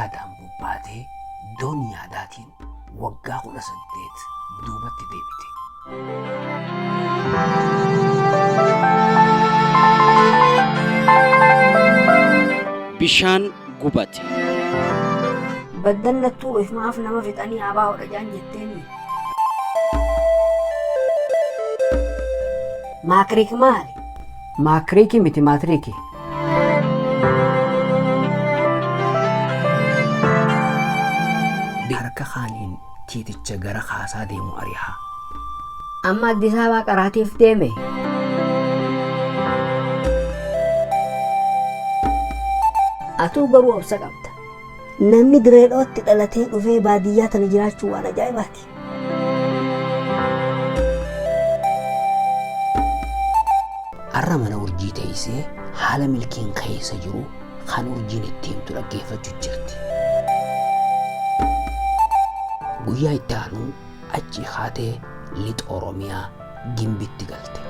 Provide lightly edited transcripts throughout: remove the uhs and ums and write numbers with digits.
yaadaan bubbaatee doonii yaadaatiin waggaa 18 duubatti deebite. Bishaan gubate. Baddallattuu ifmaaf nama fixanii abaa hodha jaan jetteeni. Maakiriik maali? Maakiriikii miti maatiriikii. Harka kaaniin tiiticha gara kaasaa deemu ari'aa. Amma Addis Ababaa qaraatiif deeme. Atuu garuu obsa qabda. Namni direedhootti dhalatee dhufee baadiyyaa tana jiraachuu waan ajaa'ibaati. Har'a mana urjii teessee haala milkiin keessa jiru kan urjiin itti himtu dhaggeeffachuu jirti. Guyyaa itti aanu achi haatee lixa Oromiyaa Gimbitti galte.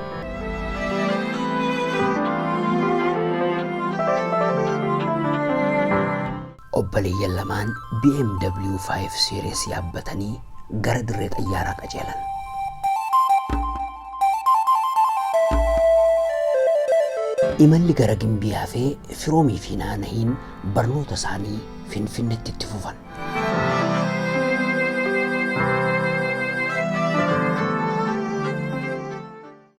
Obboleeyyan lamaan BMW 5 Series yaabbatanii gara dirree xayyaaraa qajeelan. Imalli gara Gimbii hafee firoomii fi naanahiin barnoota isaanii Finfinneetti itti fufan.